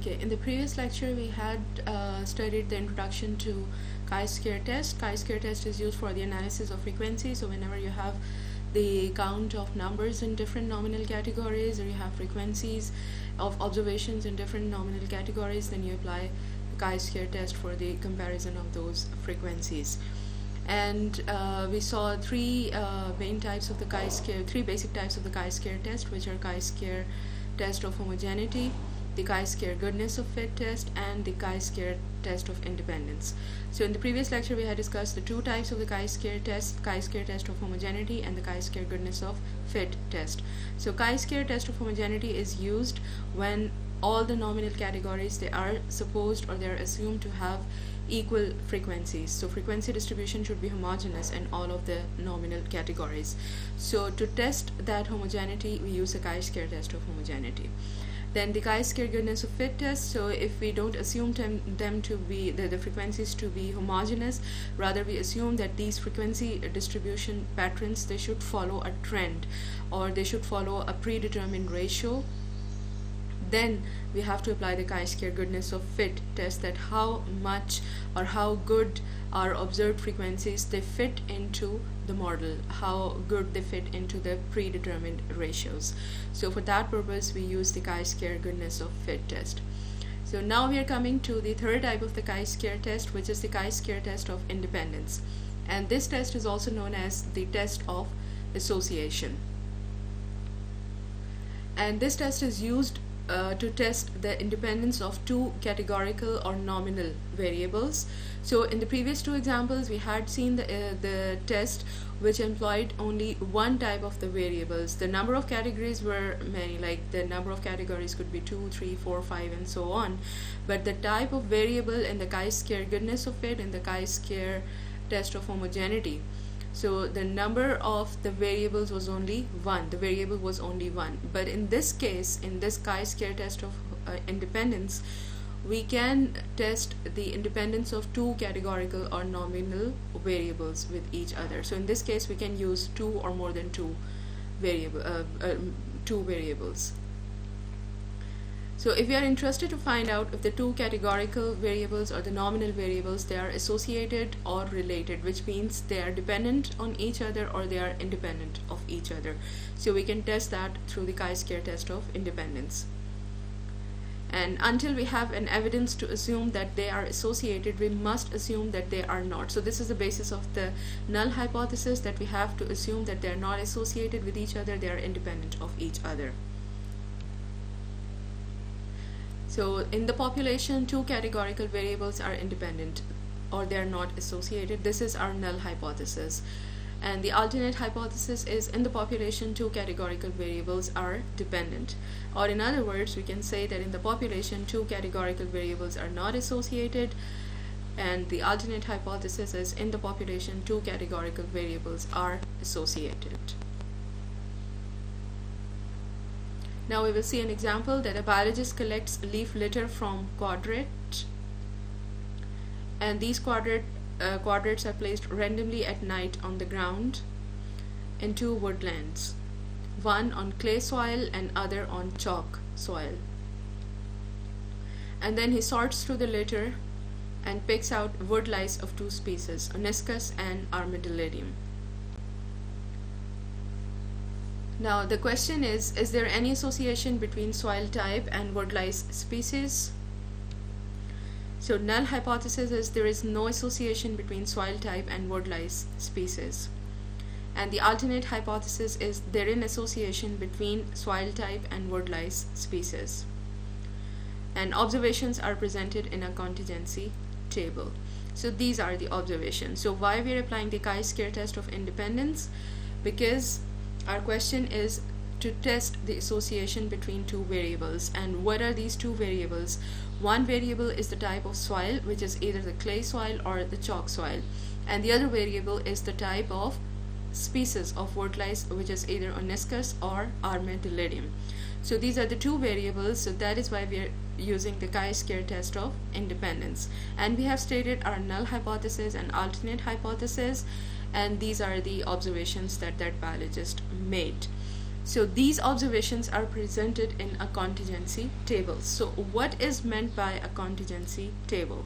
Okay, in the previous lecture we had studied the introduction to chi-square test. Chi-square test is used for the analysis of frequency. So whenever you have the count of numbers in different nominal categories, or you have frequencies of observations in different nominal categories, then you apply the chi-square test for the comparison of those frequencies. And we saw three main types of the chi-square, three basic types of the chi-square test, which are chi-square test of homogeneity, the chi-square goodness of fit test, and the chi-square test of independence. So in the previous lecture we had discussed the two types of the chi-square test of homogeneity and the chi-square goodness of fit test. So chi-square test of homogeneity is used when all the nominal categories, they are supposed or they are assumed to have equal frequencies. So frequency distribution should be homogeneous in all of the nominal categories. So to test that homogeneity, we use a chi-square test of homogeneity. Then the chi-square goodness of fit test. So if we don't assume them to be the frequencies to be homogeneous, rather we assume that these frequency distribution patterns, they should follow a trend, or they should follow a predetermined ratio, then we have to apply the chi-square goodness of fit test, that how much or how good our observed frequencies they fit into the model, how good they fit into the predetermined ratios. So for that purpose we use the chi-square goodness of fit test. So now we are coming to the third type of the chi-square test, which is the chi-square test of independence, and this test is also known as the test of association. And this test is used to test the independence of two categorical or nominal variables. So in the previous two examples we had seen the test which employed only one type of the variables. The number of categories were many, like the number of categories could be 2, 3, 4, 5 and so on, but the type of variable in the chi-square goodness of fit and the chi-square test of homogeneity, so the number of the variables was only one, the variable was only one. But in this case, in this chi-square test of independence, we can test the independence of two categorical or nominal variables with each other. So in this case we can use two or more than two variables. So if you are interested to find out if the two categorical variables or the nominal variables, they are associated or related, which means they are dependent on each other or they are independent of each other, so we can test that through the chi-square test of independence. And until we have an evidence to assume that they are associated, we must assume that they are not. So this is the basis of the null hypothesis, that we have to assume that they are not associated with each other, they are independent of each other. So in the population, two categorical variables are independent or they are not associated. This is our null hypothesis. And the alternate hypothesis is, in the population, two categorical variables are dependent. Or in other words, we can say that in the population, two categorical variables are not associated. And the alternate hypothesis is, in the population, two categorical variables are associated. Now we will see an example that a biologist collects leaf litter from quadrate, and these quadrates are placed randomly at night on the ground in two woodlands, one on clay soil and other on chalk soil. And then he sorts through the litter and picks out woodlice of two species, Oniscus and Armadillidium. Now the question is there any association between soil type and woodlice species? So null hypothesis is there is no association between soil type and woodlice species. And the alternate hypothesis is there is an association between soil type and woodlice species. And observations are presented in a contingency table. So these are the observations. So why we are applying the chi-square test of independence? Because our question is to test the association between two variables. And what are these two variables? One variable is the type of soil, which is either the clay soil or the chalk soil, and the other variable is the type of species of woodlice, which is either Oniscus or Armadillidium. So these are the two variables, so that is why we are using the chi-square test of independence. And we have stated our null hypothesis and alternate hypothesis, and these are the observations that biologist made. So these observations are presented in a contingency table. So what is meant by a contingency table?